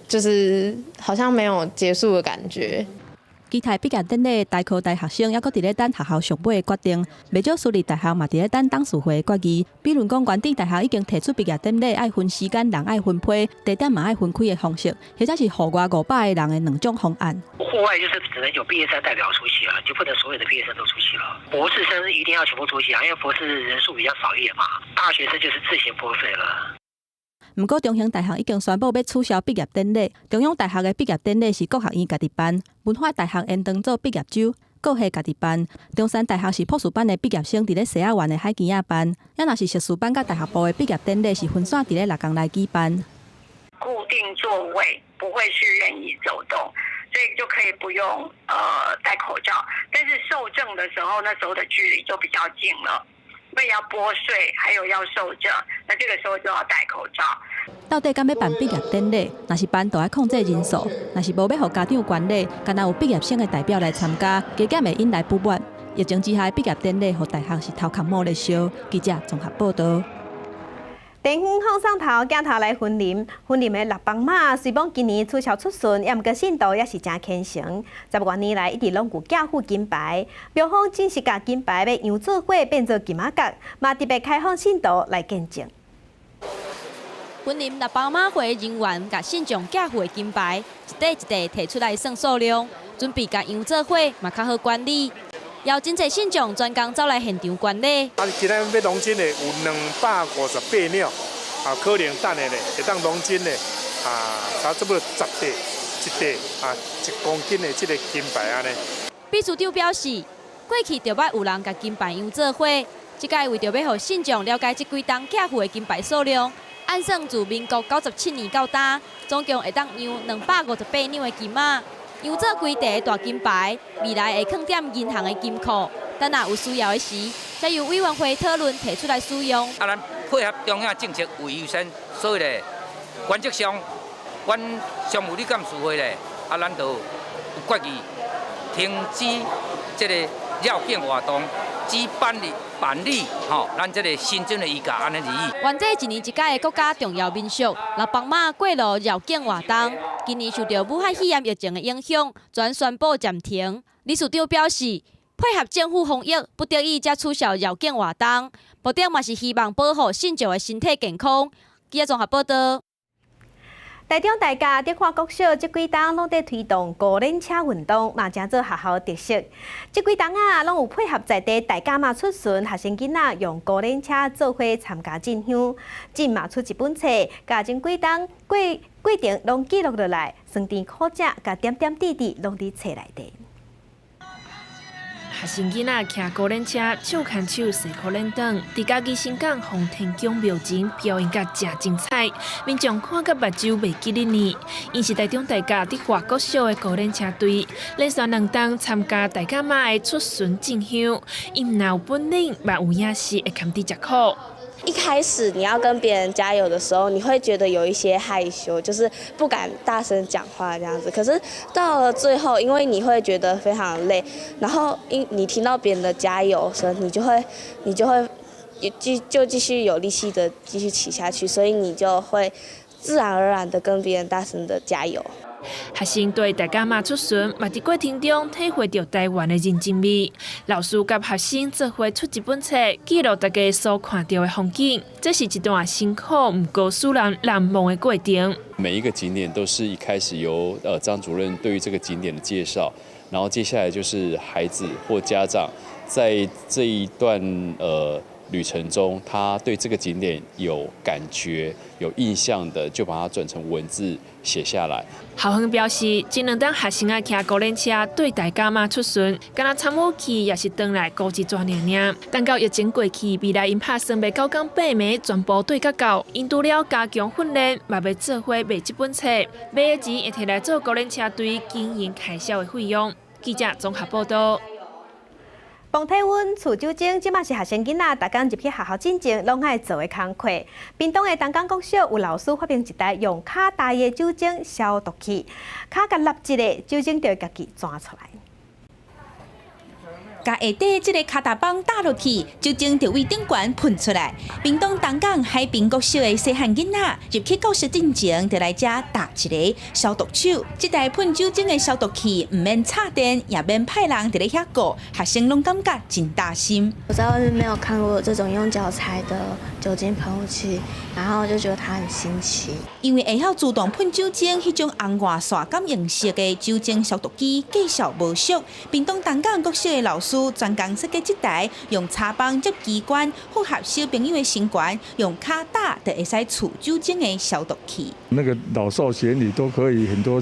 是好像没有结束的感觉。期待毕业典礼，大科大学生还阁伫咧等学校上尾的决定。未少私立大学嘛伫咧等董事会的决议。比如讲，原地大学已经提出毕业典礼爱分时间、人爱分配、地点嘛爱分开的方式，或者是户外500个人的2种方案。户外就是只能有毕业生代表出席了，就不能所有的毕业生都出席了。博士生一定要全部出席啊，因为博士人数比较少一点嘛。大学生就是自行拨费了。不过，中兴大学已经宣布要取消毕业典礼。中央大学的毕业典礼是各学院家己办，文化大学延长做毕业周，各系家己办。中山大学是博士班的毕业生伫咧西雅湾的海基亚办，要若是硕士班甲大学部的毕业典礼是分散伫咧6工来举办。固定座位，不会去任意走动，所以就可以不用戴口罩。但是受证的时候，那时候的距离就比较近了。因为要拨税，还有要受证，那这个时候就要戴口罩。到底敢要办毕业典礼？若是办，就要控制人数；若是无要互家长管理，敢若有毕业生的代表来参加，加减会引来不满。疫情之下毕业典礼，互大学是头壳摸咧烧。记者综合报道。电风放送头，镜头来分林的六帮马，虽讲今年取消出巡，也毋过信度也是真虔诚。10多年来一直拢有缴付金牌，标方正式甲金牌要杨做伙变做金马角，嘛特别开放信度来见证。分林六帮马会人员甲信众缴付的金牌，一块一块摕出来算数量，准备甲杨做伙嘛较好管理。邀真侪信众专工走来现场管理。今日要龙金的有258鸟，可能等的咧，会当龙金的差不多10块一块1公斤的这个金牌安尼。秘书长表示，过去就捌有人甲金牌杨做伙，这届为着要互信众了解这几档缴付的金牌数量，按算自民国97年到今，总共会当杨258两的金马。杨做规地大金牌，未来会放踮银行的金库，等若有需要的时，再由委员会讨论提出来使用。咱配合中央政策为优先，所以咧，原则上，阮商务理监事会咧，咱就有决议停止这个绕境活动，只办理咱这个新增的衣架安尼而已。原这一年一届的国家重要民俗六帮马过路绕境活动，今年受到武汉肺炎疫情的影响，全宣布暂停。理事长表示，配合政府防疫，不得已才取消绕境活动，目的嘛是希望保护信众的身体健康。记者综合报道。台中大家德化国小这几档拢在推动高龄车运动，嘛真做学校特色。这几档拢有配合在地大家嘛出巡，学生囡仔用高龄车做伙参加进香。进嘛出一本册，甲前几档过程拢记录落来，酸甜苦涩甲点点滴滴拢伫册内底。学生囡仔骑高龄车，手牵手洗可冷灯，伫家己新港洪天宫庙前表演甲真精彩，民众看甲目睭袂记哩呢。因是台中大家伫华国小的高龄车队，连续2档参加大家妈的出巡进香，因若有本领，嘛有影视会堪伫食苦。一开始你要跟别人加油的时候，你会觉得有一些害羞，就是不敢大声讲话这样子。可是到了最后，因为你会觉得非常累，然后你听到别人的加油声，你就会继续有力气的继续骑下去，所以你就会自然而然的跟别人大声的加油。学生对大家嘛出巡，嘛伫过程中体会到台湾的人情味。老师甲学生做伙出一本册，记录大家所看到的风景。这是一段辛苦毋过使人难忘的过程。每一个景点都是一开始由张主任对于这个景点的介绍，然后接下来就是孩子或家长在这一段旅程中，他对这个景点有感觉、有印象的，就把它转成文字写下来。校方表示，这2档学生啊骑高龄车对大家嘛出巡，敢若参与去也是回来顾一抓尔。等到疫情过去，未来因拍算袂9天8暝全部对甲到，因除了加强训练，嘛要做伙卖这本册，卖的钱会摕来做高龄车队经营开销的费用。记者综合报道。磅体温、除酒精，即嘛是学生囡仔逐工入去学校进前拢爱做的工课。屏东的东港国小有老师发明一台用卡带的酒精消毒器，卡甲立一个酒精就会家己钻出来。甲下底这个卡达棒打落去，酒精就为顶悬喷出来。屏东东港海滨国小的细汉囡仔入去教室进前，就来遮打一个消毒手。这台喷酒精的消毒器唔免插电，也免派人伫咧遐顾，学生拢感觉真大心。我在外面没有看过这种用脚踩的酒精喷雾器，然后就觉得它很新奇。因为会晓自动喷酒精，迄种红外线感应式的酒精消毒机继续无俗。屏东东港国小的老师专工设计这台用插棒接机关，符合小朋友的身高，用卡打就会使除酒精的消毒器。那个老少咸宜都可以，很多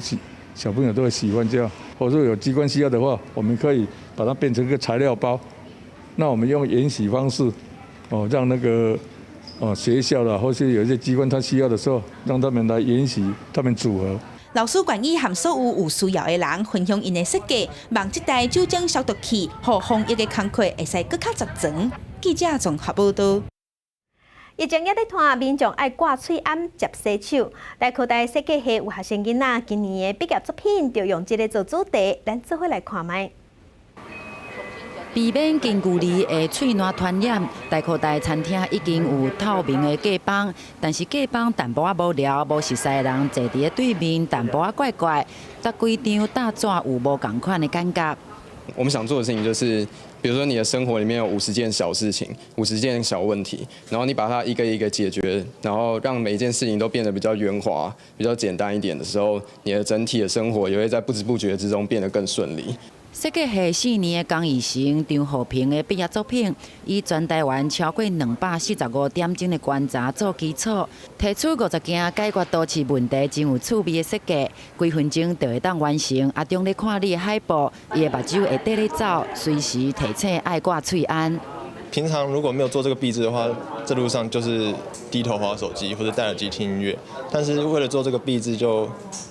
小朋友都会喜欢这样。或者有机关需要的话，我们可以把它变成一个材料包。那我们用研习方式，让那个学校啦，或是有一些机关他需要的时候，让他们来研习，他们组合。老师建议和所有需要的人分享因的设计，望这台酒精消毒器，互防疫的工课会使更较集中。记者综合报道。疫情也在拖，民众爱挂嘴罨、接洗手。台科大设计系有学生囡仔今年的毕业作品，就用这个做主题，咱做伙来看卖。避免近距离的喙瘾传染，大口袋餐厅已经有透明的隔板，但是隔板淡薄仔无聊，无熟悉的人坐伫对面，淡薄仔怪怪，搭规张大纸有无共款的感觉。我们想做的事情就是，比如说你的生活里面有50件小事情、50件小问题，然后你把它一个一个解决，然后让每一件事情都变得比较圆滑、比较简单一点的时候，你的整体的生活也会在不知不觉之中变得更顺利。设计系4年的江义成张和平的毕业作品，以全台湾超过245点钟的观察做基础，提出50件解决都市问题真有趣味的设计，几分钟就会当完成。阿中咧看你的海报，伊的目睭会缀咧走，随时提醒爱挂喙安。平常如果没有做这个壁纸的话，这路上就是低头滑手机或者戴耳机听音乐。但是为了做这个壁纸，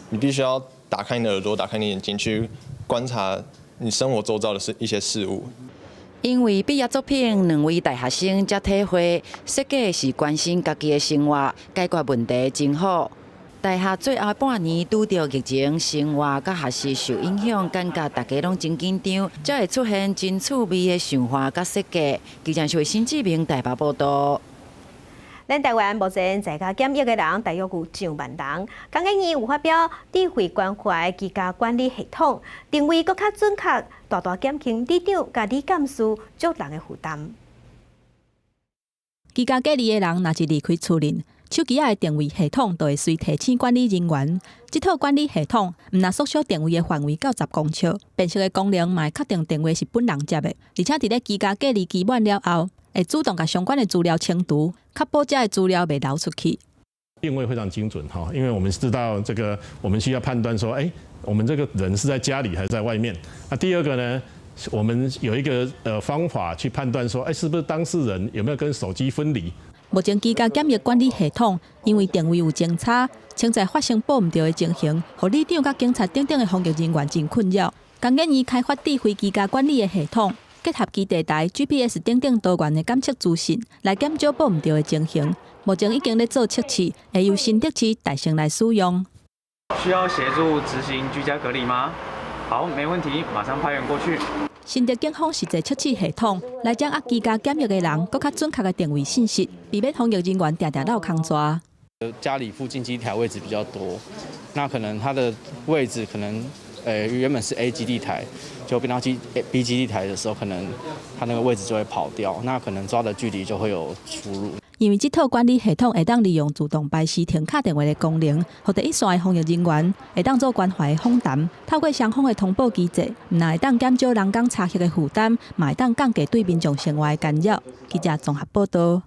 你必须要打开你的耳朵，打开你的眼睛去观察你生活周遭的一些事物。因为毕业作品2位大学生才体会，设计是关心家己的生活，解决问题真好。大学最后半年拄到疫情，生活甲学习受影响，感觉大家拢真紧张，才会出现真趣味的想法甲设计。记者是新志明台北报道。咱台湾目前在家检疫的人大约有上万人。刚刚伊有发表智慧关怀居家管理系统，定位搁较准确，大大减轻里长甲李干事足人的负担。居家隔离的人若是离开厝邻，手机的定位系统就会随提醒管理人员。这套管理系统毋但缩小定位的范围到10公尺，辨识的功能嘛会确定电话是本人接的，而且伫咧居家隔离期满了后，会主动甲相关的资料清除，确保这的资料袂流出去。定位非常精准哈，因为我们知道这个，我们需要判断说，我们这个人是在家里还是在外面。那第二个呢，我们有一个方法去判断说，是不是当事人有没有跟手机分离。目前居家检疫管理系统因为定位有侦查，潜在发生报唔到的情形，互里长甲警察等等的防疫人员真困扰。刚建议开发智慧居家管理的系统。结合基地台、GPS 等等多元的监测资讯，来减少报唔到的情形。目前已经在做测试，会由新德市大城来使用。需要协助执行居家隔离吗？好，没问题，马上派员过去。新德警方是在测试系统，来将居家检疫的人更较准确的定位信息，避免防疫人员常常绕空抓。家里附近基地台位置比较多，那可能它的位置可能原本是 A 基地台，就变到B 基地台的时候，可能它那个位置就会跑掉，那可能抓的距离就会有出入。因为这套管理系统会当利用自动排时停卡电话的功能，互第一线的防疫人员会当做关怀的访谈，透过双方的通报机制，唔但会当减少人工查核的负担，嘛会当降低对民众生活的干扰。记者综合报道。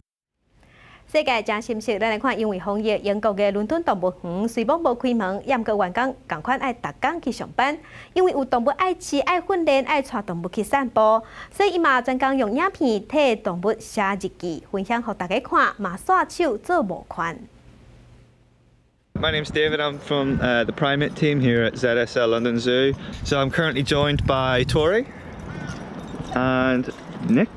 世界真心实，咱来看，因为防疫，英国的伦敦动物园虽然无开门，也毋过员工同款爱逐工去上班，因为有动物爱饲、爱训练、爱带动物去散步，所以伊嘛专工用影片替动物写日记，分享给大家看，嘛刷手做募款。My name's David, I'm from the primate team here at ZSL London Zoo. So I'm currently joined by Tori and Nick,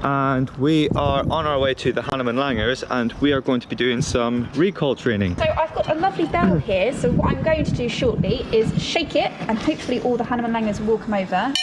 and we are on our way to the Hahnemann Langers, and we are going to be doing some recall training. So I've got a lovely bell here, so what I'm going to do shortly is shake it, and hopefully all the Hahnemann Langers will come over.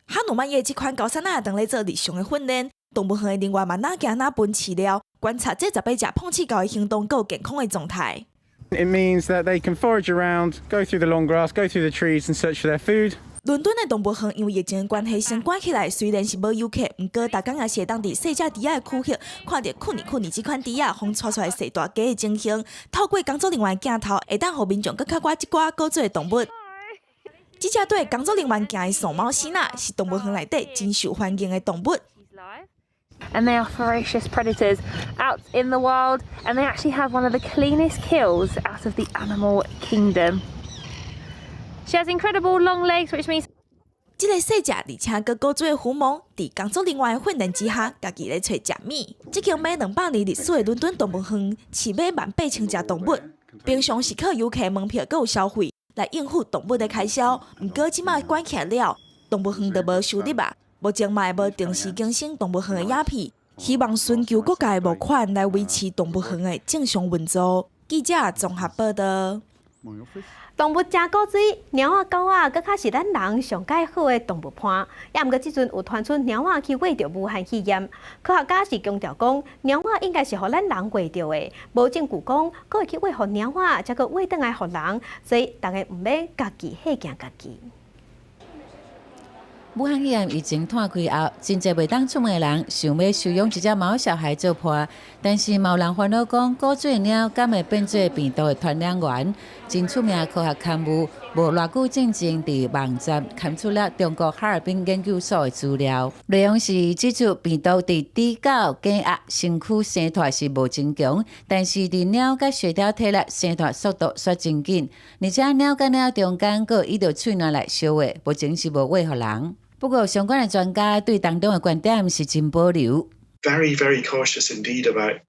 哈努曼耶这款高山仔当咧做日常的训练，动物园的人员嘛哪行哪分饲料，观察这10只碰饲狗的行动，够健康的状态。It means that they can forage around, go through the long grass, go through the trees, and search for their food. 伦敦的动物园因为疫情的关系，先关起来。虽然是无游客，不过大家也是会当伫细只猪仔的区域，看到酷尼这款猪仔风带出来细大鸡的情形。透过工作人员的镜头，会当互民众更较挂一寡高做的动物。这只对工作人员行的送猫狮仔，是动物园内底真受欢迎的动物。And they are ferocious predators out in the wild, and they actually have one of the cleanest kills out of the animal kingdom. She has incredible long legs, which means 这个细只而且阁高做的虎毛，伫工作人员的训练之下，家己咧找食物。这间马200年历史的伦敦动物园，饲马18000只动物，平常是靠游客门票阁有消费来应付动物的开销。不过即马关起来了，动物园就无收入啊。目前嘛会无定时更新动物园的影片，希望寻求各界募款来维持动物园的正常运作。记者综合报道。动物真古锥，猫仔、狗仔，搁较是咱人上介好的动物伴。也毋过即阵有传出猫仔去喂着武汉肺炎，科学家是强调讲，猫仔应该是互咱人喂着的，无证据讲搁会去喂互猫仔，才搁喂倒来互人，所以大家毋免家己吓惊家己。武汉肺炎疫情摊开后，真侪袂当出门的人想要收养一只毛小孩做伴，但是有人烦恼讲，古锥猫敢会变做病毒的传染源。真出名的科学刊物无偌久进前伫网站刊出了中国哈尔滨研究所的资料，内容是指出病毒伫猪狗、鸡鸭身躯生脱是无真强，但是伫猫甲血条体力生脱速度却真紧，而且猫甲猫中间佫依着喙脣来相喂，目前是无喂互人。不过，相关的专家对当中的观点是真保留。Very, very cautious indeed about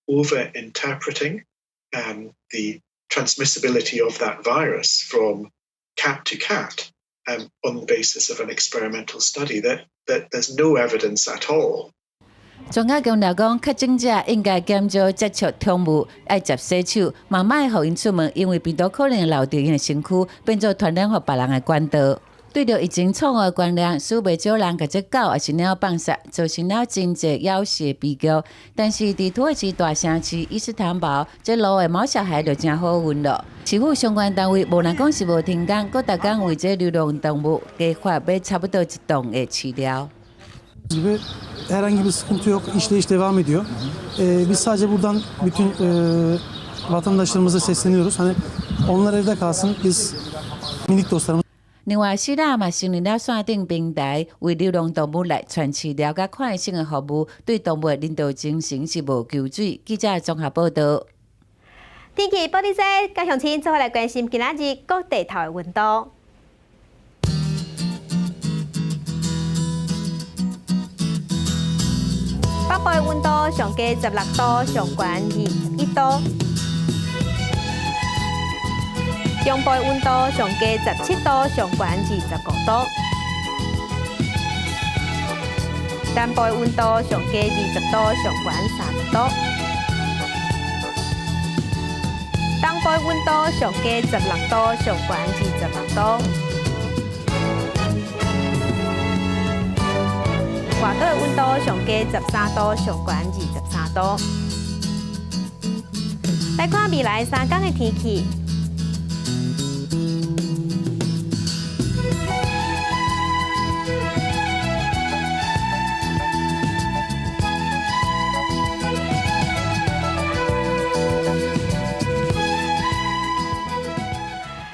over-interpreting the transmissibility of that virus from cat to cat on the basis of an experimental study. That there's no evidence at all. 专家强调讲，确诊者应该减少接触宠物，爱接洗手，嘛莫互因出门，因为病毒可能留伫因的身躯，变做传染互别人的管道。对着疫情错误的观念，使袂少人甲只狗也是猫放杀，造成了真侪咬死的悲剧。但是伫土耳其大城市伊斯坦堡，这路的毛小孩就真好运咯。市府相关单位无能讲是无停工，佮逐工为这流浪动物加发买差不多1栋的饲料。gibi herhangi bir sıkıntı yok. İşleyiş devam ediyor. Biz sadece buradan bütün vatandaşlarımıza sesleniyoruz. Hani onlar evde kalsın. Biz minik dostlarımız. 另外，希腊嘛成立了线顶平台，为流浪动物来传饲料甲快性的服务，对动物的人道精神是无求水。记者综合报道。天气报道说，加乡亲做伙来关心今仔日各地头的温度。北部的温度上加16度，上悬21度。中部的温度上加17度，上悬25度；南部的温度上加20度，上悬30度；东部的温度上加16度，上悬26度；外岛的温度上加13度，上悬23度。来看未来3天的天气。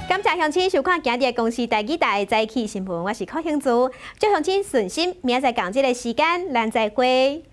感谢乡亲收看今日的公视台语台早起新闻，我是柯兴珠，祝乡亲顺心，明仔载同一个时间，咱再会。